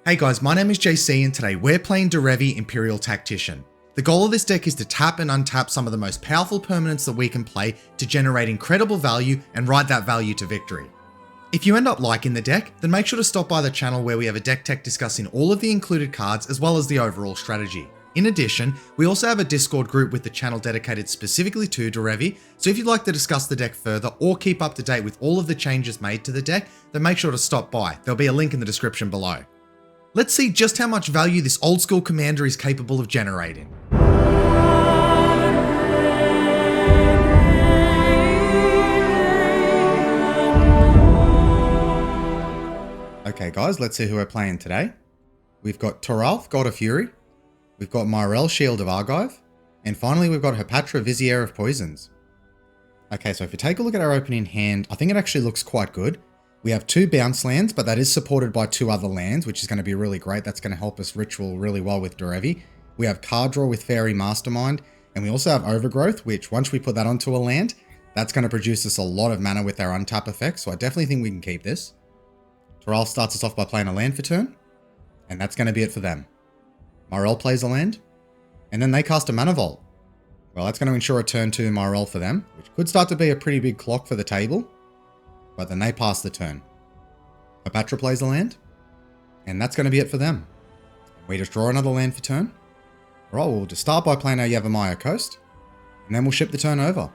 Hey guys, my name is JC and today we're playing Derevi Imperial Tactician. The goal of this deck is to tap and untap some of the most powerful permanents that we can play to generate incredible value and ride that value to victory. If you end up liking the deck, then make sure to stop by the channel where we have a deck tech discussing all of the included cards as well as the overall strategy. In addition, we also have a Discord group with the channel dedicated specifically to Derevi, so if you'd like to discuss the deck further or keep up to date with all of the changes made to the deck, then make sure to stop by. There'll be a link in the description below. Let's see just how much value this old school commander is capable of generating. Okay guys, let's see who we're playing today. We've got Toralf, God of Fury. We've got Myrel, Shield of Argive. And finally we've got Hapatra, Vizier of Poisons. Okay, so if you take a look at our opening hand, I think it actually looks quite good. We have 2 bounce lands, but that is supported by 2 other lands, which is going to be really great. That's going to help us ritual really well with Derevi. We have card draw with Fairy Mastermind, and we also have Overgrowth, which once we put that onto a land, that's going to produce us a lot of mana with our untap effects, so I definitely think we can keep this. Toralf starts us off by playing a land for turn, and that's going to be it for them. Myrel plays a land, and then they cast a Mana Vault. Well, that's going to ensure a turn 2 Myrel for them, which could start to be a pretty big clock for the table. But then they pass the turn. Hapatra plays a land, and that's going to be it for them. We just draw another land for turn. Alright, we'll just start by playing our Yavimaya Coast, and then we'll ship the turn over.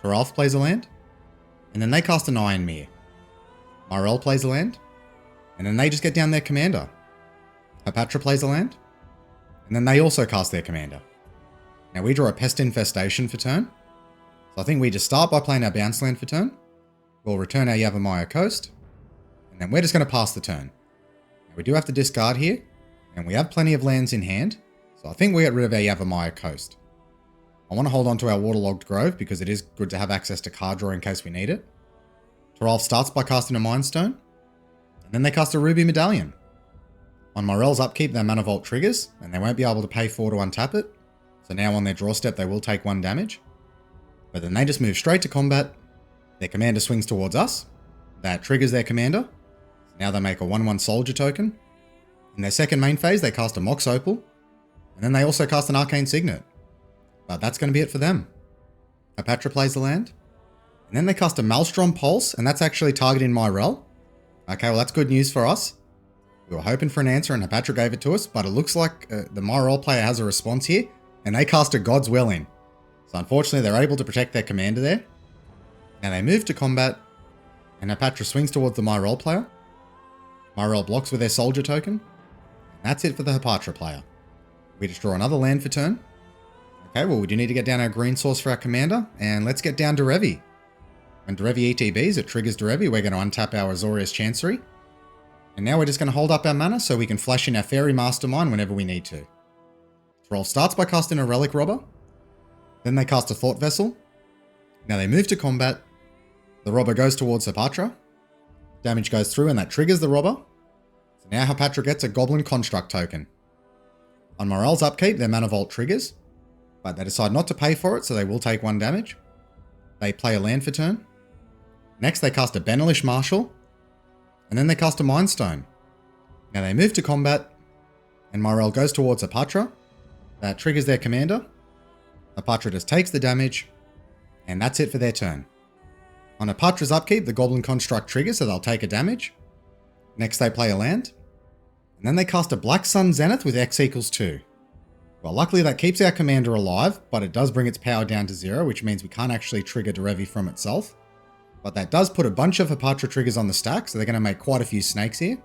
Toralf plays a land, and then they cast an Iron Mirror. Myrel plays a land, and then they just get down their commander. Hapatra plays a land, and then they also cast their commander. Now we draw a Pest Infestation for turn, so I think we just start by playing our bounce land for turn. We'll return our Yavimaya Coast, and then we're just going to pass the turn. Now we do have to discard here, and we have plenty of lands in hand, so I think we get rid of our Yavimaya Coast. I want to hold on to our Waterlogged Grove because it is good to have access to card draw in case we need it. Toralf starts by casting a Mind Stone, and then they cast a Ruby Medallion. On Myrel's upkeep, their Mana Vault triggers, and they won't be able to pay 4 to untap it, so now on their draw step they will take 1 damage. But then they just move straight to combat. Their commander swings towards us. That triggers their commander. Now they make a 1/1 soldier token. In their second main phase, they cast a Mox Opal. And then they also cast an Arcane Signet. But that's going to be it for them. Hapatra plays the land. And then they cast a Maelstrom Pulse, and that's actually targeting Myrel. Okay, well that's good news for us. We were hoping for an answer and Hapatra gave it to us, but it looks like the Myrel player has a response here, and they cast a God's Willing. So unfortunately they're able to protect their commander there. Now they move to combat, and Hapatra swings towards the Myrel player. Myrel blocks with their soldier token, and that's it for the Hapatra player. We just draw another land for turn. Okay, well we do need to get down our green source for our commander, and let's get down Derevi. When Derevi ETBs, it triggers Derevi. We're going to untap our Azorius Chancery. And now we're just going to hold up our mana so we can flash in our Fairy Mastermind whenever we need to. Toralf starts by casting a Relic Robber. Then they cast a Thought Vessel. Now they move to combat. The robber goes towards Hapatra. Damage goes through and that triggers the robber. So now Hapatra gets a Goblin Construct token. On Myrel's upkeep, their Mana Vault triggers, but they decide not to pay for it, so they will take 1 damage. They play a land for turn. Next they cast a Benelish Marshal, and then they cast a Mind Stone. Now they move to combat, and Myrel goes towards Hapatra. That triggers their commander. Hapatra just takes the damage, and that's it for their turn. On Hapatra's upkeep, the Goblin Construct triggers, so they'll take a damage. Next they play a land. And then they cast a Black Sun Zenith with X equals 2. Well, luckily that keeps our commander alive, but it does bring its power down to 0, which means we can't actually trigger Derevi from itself. But that does put a bunch of Hapatra triggers on the stack, so they're going to make quite a few snakes here.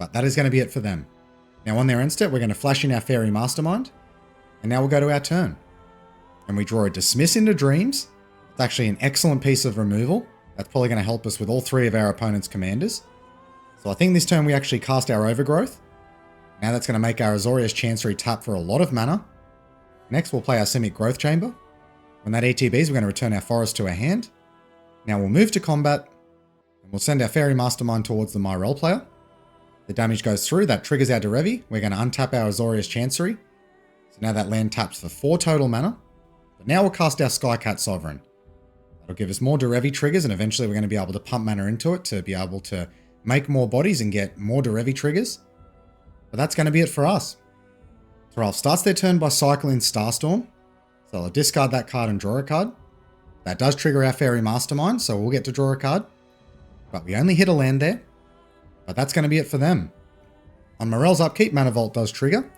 But that is going to be it for them. Now on their end step, we're going to flash in our Fairy Mastermind. And now we'll go to our turn. And we draw a Dismiss into Dreams. It's actually an excellent piece of removal. That's probably going to help us with all 3 of our opponent's commanders. So I think this turn we actually cast our Overgrowth. Now that's going to make our Azorius Chancery tap for a lot of mana. Next we'll play our Simic Growth Chamber. When that ETBs, we're going to return our Forest to our hand. Now we'll move to combat. And we'll send our Fairy Mastermind towards the Myrel player. The damage goes through, that triggers our Derevi. We're going to untap our Azorius Chancery. So now that land taps for 4 total mana. But now we'll cast our Skycat Sovereign. That'll give us more Derevi triggers, and eventually we're going to be able to pump mana into it to be able to make more bodies and get more Derevi triggers. But that's going to be it for us. Toralf starts their turn by cycling Starstorm. So I'll discard that card and draw a card. That does trigger our Fairy Mastermind, so we'll get to draw a card. But we only hit a land there. But that's going to be it for them. On Myrel's upkeep, Mana Vault does trigger.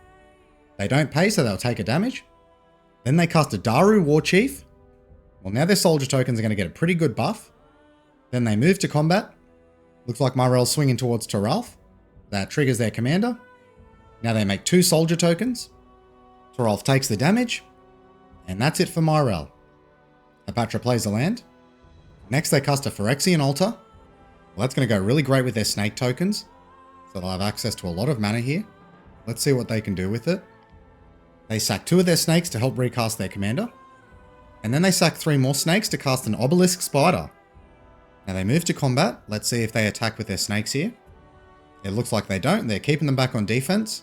They don't pay, so they'll take a damage. Then they cast a Daru War Chief. Well, now their soldier tokens are going to get a pretty good buff. Then they move to combat. Looks like Myrel's swinging towards Toralf. That triggers their commander. Now they make 2 soldier tokens. Toralf takes the damage. And that's it for Myrel. Hapatra plays a land. Next they cast a Phyrexian Altar. Well, that's going to go really great with their snake tokens. So they'll have access to a lot of mana here. Let's see what they can do with it. They sack 2 of their snakes to help recast their commander. And then they sack 3 more snakes to cast an Obelisk Spider. Now they move to combat. Let's see if they attack with their snakes here. It looks like they don't. They're keeping them back on defense.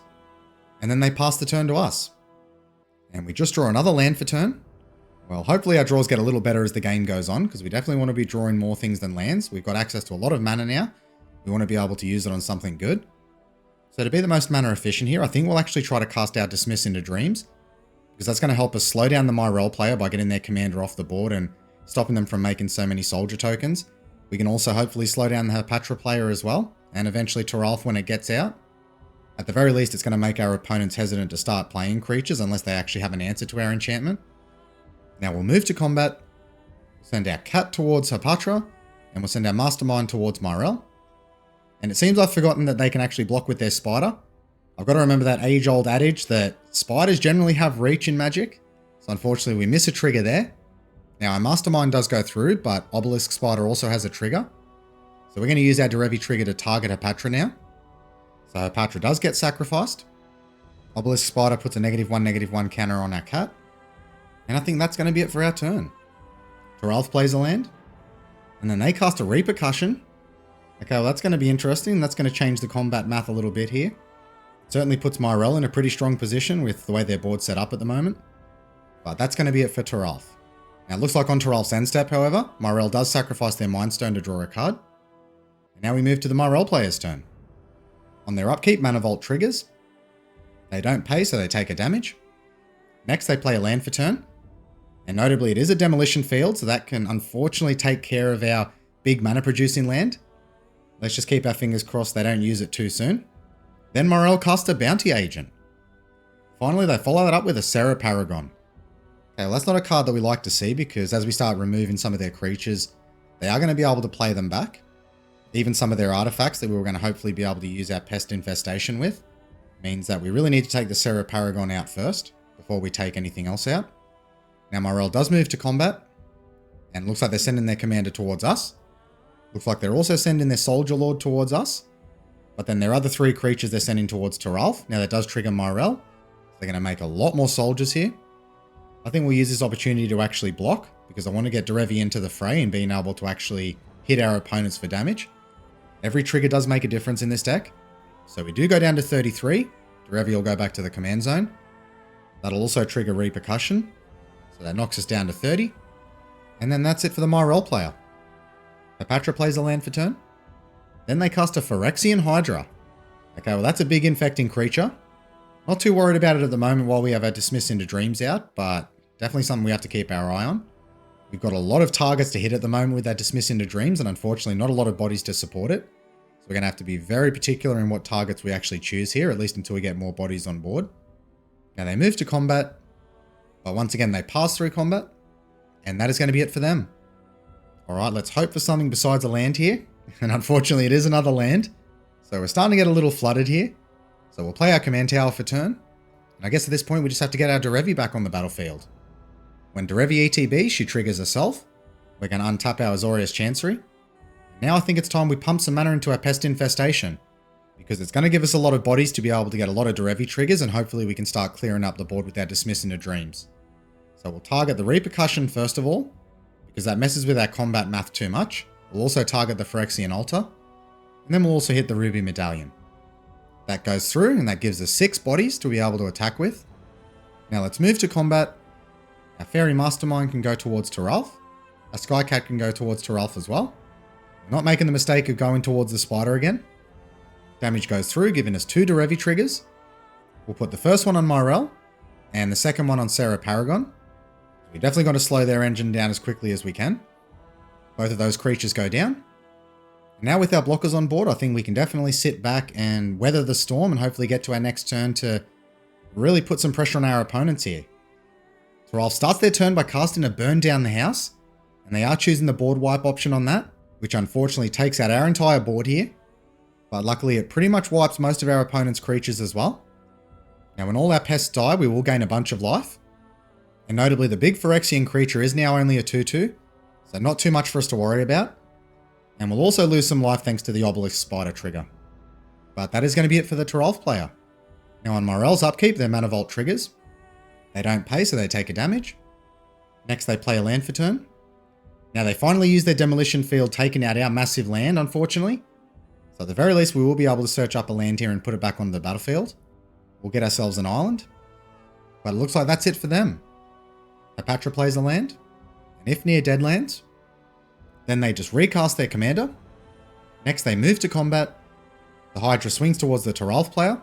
And then they pass the turn to us. And we just draw another land for turn. Well, hopefully our draws get a little better as the game goes on, because we definitely want to be drawing more things than lands. We've got access to a lot of mana now. We want to be able to use it on something good. So to be the most mana efficient here, I think we'll actually try to cast our Dismiss into Dreams, because that's going to help us slow down the Myrel player by getting their commander off the board and stopping them from making so many soldier tokens. We can also hopefully slow down the Hapatra player as well, and eventually Toralf when it gets out. At the very least, it's going to make our opponents hesitant to start playing creatures unless they actually have an answer to our enchantment. Now we'll move to combat, send our cat towards Hapatra, and we'll send our Mastermind towards Myrel. And it seems I've forgotten that they can actually block with their spider. I've got to remember that age-old adage that spiders generally have reach in Magic. So unfortunately we miss a trigger there. Now our Mastermind does go through, but Obelisk Spider also has a trigger. So we're going to use our Derevi trigger to target Hapatra now. So Hapatra does get sacrificed. Obelisk Spider puts a -1/-1 counter on our cat. And I think that's going to be it for our turn. Toralf plays a land. And then they cast a Repercussion. Okay, well that's going to be interesting. That's going to change the combat math a little bit here. It certainly puts Myrel in a pretty strong position with the way their board's set up at the moment. But that's going to be it for Toralf. Now it looks like on Toralf's end step, however, Myrel does sacrifice their Mind Stone to draw a card. And now we move to the Myrel player's turn. On their upkeep, Mana Vault triggers. They don't pay, so they take a damage. Next, they play a land for turn. And notably, it is a demolition field, so that can unfortunately take care of our big mana producing land. Let's just keep our fingers crossed they don't use it too soon. Then Myrel casts a Bounty Agent. Finally, they follow that up with a Serra Paragon. Okay, well that's not a card that we like to see, because as we start removing some of their creatures, they are going to be able to play them back. Even some of their artifacts that we were going to hopefully be able to use our Pest Infestation with. Means that we really need to take the Serra Paragon out first, before we take anything else out. Now Myrel does move to combat, and looks like they're sending their commander towards us. Looks like they're also sending their Soldier Lord towards us. But then their other 3 creatures they're sending towards Toralf. Now that does trigger Myrel. So they're going to make a lot more soldiers here. I think we'll use this opportunity to actually block, because I want to get Derevi into the fray and being able to actually hit our opponents for damage. Every trigger does make a difference in this deck. So we do go down to 33. Derevi will go back to the command zone. That'll also trigger Repercussion. So that knocks us down to 30. And then that's it for the Myrel player. Hapatra plays a land for turn. Then they cast a Phyrexian Hydra. Okay, well that's a big infecting creature. Not too worried about it at the moment while we have our Dismiss into Dreams out, but definitely something we have to keep our eye on. We've got a lot of targets to hit at the moment with that Dismiss into Dreams, and unfortunately not a lot of bodies to support it. So we're going to have to be very particular in what targets we actually choose here, at least until we get more bodies on board. Now they move to combat, but once again they pass through combat, and that is going to be it for them. Alright, let's hope for something besides a land here, and unfortunately it is another land. So we're starting to get a little flooded here. So we'll play our command tower for turn, and I guess at this point we just have to get our Derevi back on the battlefield. When Derevi ETB, she triggers herself. We're going to untap our Azorius Chancery. Now I think it's time we pump some mana into our Pest Infestation, because it's going to give us a lot of bodies to be able to get a lot of Derevi triggers, and hopefully we can start clearing up the board with our Dismiss into Dreams. So we'll target the Repercussion first of all, because that messes with our combat math too much. We'll also target the Phyrexian Altar, and then we'll also hit the Ruby Medallion. That goes through, and that gives us 6 bodies to be able to attack with. Now let's move to combat. Our Fairy Mastermind can go towards Toralf. Our Skycat can go towards Toralf as well. We're not making the mistake of going towards the Spider again. Damage goes through, giving us 2 Derevi triggers. We'll put the first one on Myrel and the second one on Sarah Paragon. We definitely got to slow their engine down as quickly as we can. Both of those creatures go down. And now with our blockers on board, I think we can definitely sit back and weather the storm and hopefully get to our next turn to really put some pressure on our opponents here. Toralf starts their turn by casting a Burn Down the House, and they are choosing the board wipe option on that, which unfortunately takes out our entire board here. But luckily it pretty much wipes most of our opponent's creatures as well. Now when all our pests die, we will gain a bunch of life. And notably the big Phyrexian creature is now only a 2/2, so not too much for us to worry about. And we'll also lose some life thanks to the Obelisk Spider trigger. But that is going to be it for the Toralf player. Now on Myrel's upkeep, their Mana Vault triggers. They don't pay, so they take a damage. Next they play a land for turn. Now they finally use their Demolition Field, taking out our massive land, unfortunately. So at the very least we will be able to search up a land here and put it back onto the battlefield. We'll get ourselves an island. But it looks like that's it for them. Hapatra plays a land. And if near dead lands, then they just recast their commander. Next they move to combat. The Hydra swings towards the Toralf player.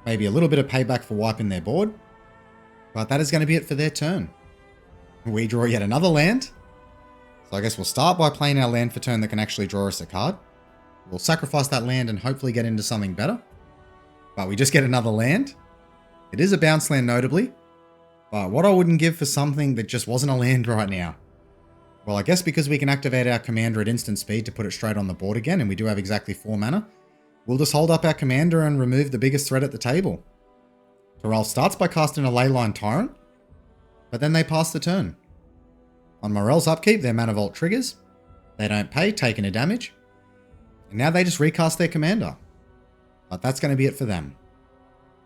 Maybe a little bit of payback for wiping their board. But that is going to be it for their turn. We draw yet another land. So I guess we'll start by playing our land for turn that can actually draw us a card. We'll sacrifice that land and hopefully get into something better. But we just get another land. It is a bounce land notably. But what I wouldn't give for something that just wasn't a land right now. Well, I guess because we can activate our commander at instant speed to put it straight on the board again, and we do have exactly 4 mana, we'll just hold up our commander and remove the biggest threat at the table. Toralf starts by casting a Leyline Tyrant, but then they pass the turn. On Myrel's upkeep, their Mana Vault triggers. They don't pay, taking a damage. And now they just recast their commander. But that's going to be it for them.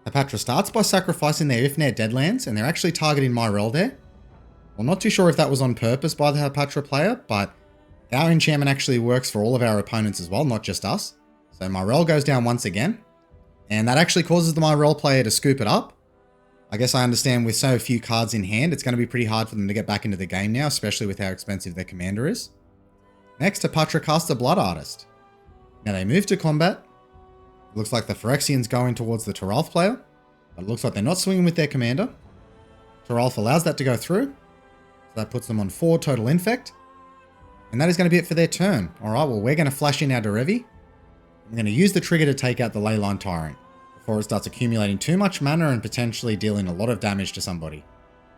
Hapatra starts by sacrificing their Ifnir Deadlands, and they're actually targeting Myrel there. Well, not too sure if that was on purpose by the Hapatra player, but our enchantment actually works for all of our opponents as well, not just us. So Myrel goes down once again, and that actually causes the Myrel player to scoop it up. I guess I understand with so few cards in hand, it's going to be pretty hard for them to get back into the game now, especially with how expensive their commander is. Next, Hapatra casts a Blood Artist. Now they move to combat. It looks like the Phyrexian's going towards the Toralf player, but it looks like they're not swinging with their commander. Toralf allows that to go through, so that puts them on 4 total infect. And that is going to be it for their turn. Alright, well we're going to flash in our Derevi. I'm going to use the trigger to take out the Leyline Tyrant before it starts accumulating too much mana and potentially dealing a lot of damage to somebody.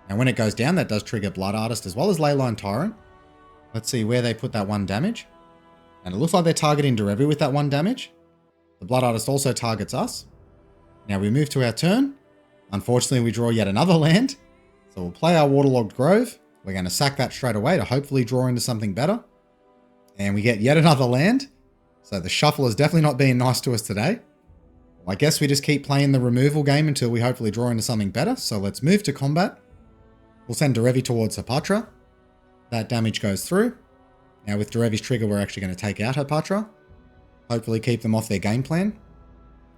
And when it goes down, that does trigger Blood Artist as well as Leyline Tyrant. Let's see where they put that 1 damage. And it looks like they're targeting Derevi with that 1 damage. The Blood Artist also targets us. Now we move to our turn. Unfortunately, we draw yet another land. So we'll play our Waterlogged Grove. We're going to sack that straight away to hopefully draw into something better. And we get yet another land. So the shuffle is definitely not being nice to us today. Well, I guess we just keep playing the removal game until we hopefully draw into something better. So let's move to combat. We'll send Derevi towards Hapatra. That damage goes through. Now with Derevi's trigger, we're actually going to take out Hapatra. Hopefully keep them off their game plan.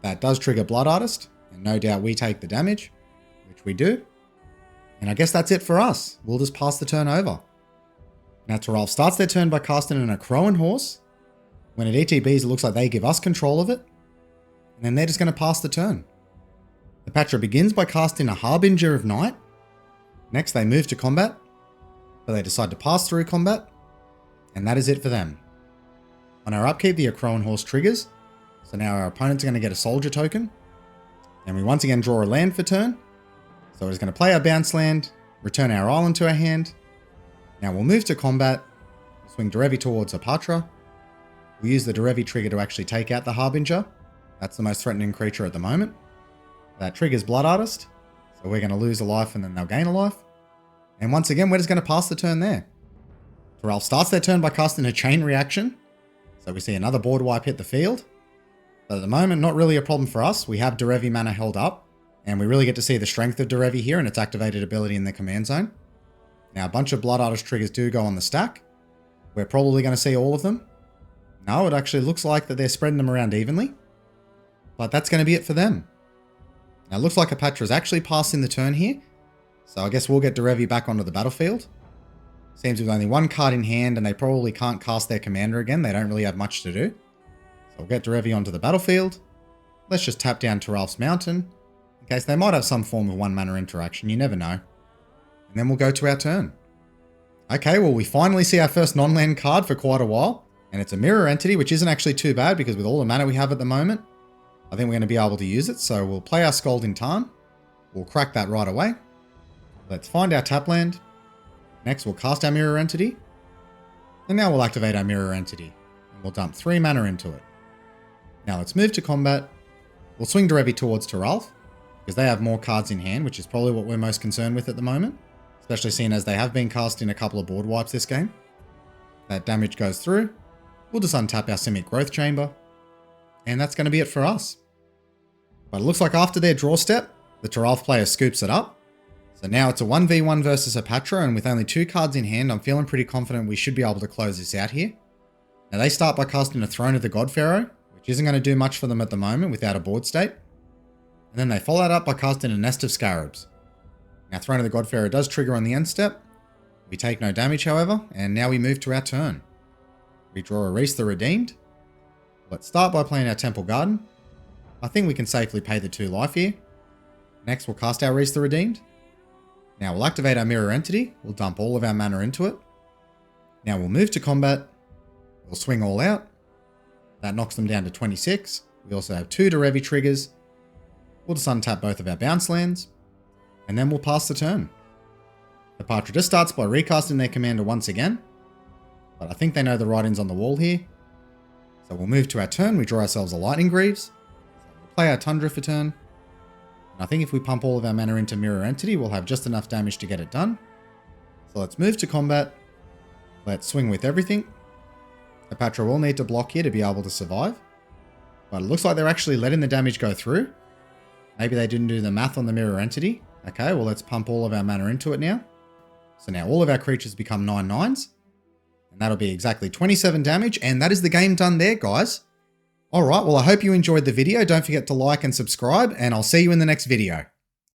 That does trigger Blood Artist. And no doubt we take the damage, which we do. And I guess that's it for us. We'll just pass the turn over. Now Toralf starts their turn by casting an Acroan Horse. When it ETBs, it looks like they give us control of it. And then they're just going to pass the turn. Hapatra begins by casting a Harbinger of Night. Next they move to combat. But they decide to pass through combat. And that is it for them. On our upkeep, the Acroan Horse triggers. So now our opponents are going to get a Soldier token. And we once again draw a land for turn. So we're just going to play our bounce land, return our island to our hand. Now we'll move to combat, swing Derevi towards Hapatra. We'll use the Derevi trigger to actually take out the Harbinger. That's the most threatening creature at the moment. That triggers Blood Artist. So we're going to lose a life and then they'll gain a life. And once again, we're just going to pass the turn there. Toralf starts their turn by casting a Chain Reaction. So we see another board wipe hit the field. But at the moment, not really a problem for us. We have Derevi mana held up. And we really get to see the strength of Derevi here and its activated ability in the command zone. Now a bunch of Blood Artist triggers do go on the stack. We're probably going to see all of them. No, it actually looks like that they're spreading them around evenly. But that's going to be it for them. Now it looks like Hapatra's actually passing the turn here. So I guess we'll get Derevi back onto the battlefield. Seems with only 1 card in hand and they probably can't cast their commander again. They don't really have much to do. So we'll get Derevi onto the battlefield. Let's just tap down Toralf's Mountain. in case they might have some form of 1 mana interaction, you never know. And then we'll go to our turn. Okay, well we finally see our first non-land card for quite a while, and it's a mirror entity, which isn't actually too bad because with all the mana we have at the moment, I think we're going to be able to use it. So we'll play our Scalding Tarn. We'll crack that right away. Let's find our tap land. Next we'll cast our mirror entity. And now we'll activate our mirror entity. And we'll dump 3 mana into it. Now let's move to combat. We'll swing Derevi towards Toralf, because they have more cards in hand, which is probably what we're most concerned with at the moment. Especially seeing as they have been cast in a couple of board wipes this game. That damage goes through. We'll just untap our Simic Growth Chamber. And that's going to be it for us. But it looks like after their draw step, the Toralf player scoops it up. So now it's a 1v1 versus Hapatra, and with only 2 cards in hand, I'm feeling pretty confident we should be able to close this out here. Now they start by casting a Throne of the God Pharaoh, which isn't going to do much for them at the moment without a board state. And then they follow that up by casting a Nest of Scarabs. Now Throne of the God Pharaoh does trigger on the end step. We take no damage, however, and now we move to our turn. We draw a Reese the Redeemed. Let's start by playing our Temple Garden. I think we can safely pay the 2 life here. Next we'll cast our Reese the Redeemed. Now we'll activate our mirror entity. We'll dump all of our mana into it. Now we'll move to combat. We'll swing all out. That knocks them down to 26. We also have 2 Derevi triggers. We'll just untap both of our bounce lands. And then we'll pass the turn. Hapatra just starts by recasting their commander once again. But I think they know the writing's on the wall here. So we'll move to our turn. We draw ourselves a Lightning Greaves. We'll play our Tundra for turn. And I think if we pump all of our mana into Mirror Entity, we'll have just enough damage to get it done. So let's move to combat. Let's swing with everything. Hapatra will need to block here to be able to survive. But it looks like they're actually letting the damage go through. Maybe they didn't do the math on the Mirror Entity. Okay, well let's pump all of our mana into it now. So now all of our creatures become 9/9s. And that'll be exactly 27 damage. And that is the game done there, guys. Alright, well I hope you enjoyed the video. Don't forget to like and subscribe. And I'll see you in the next video.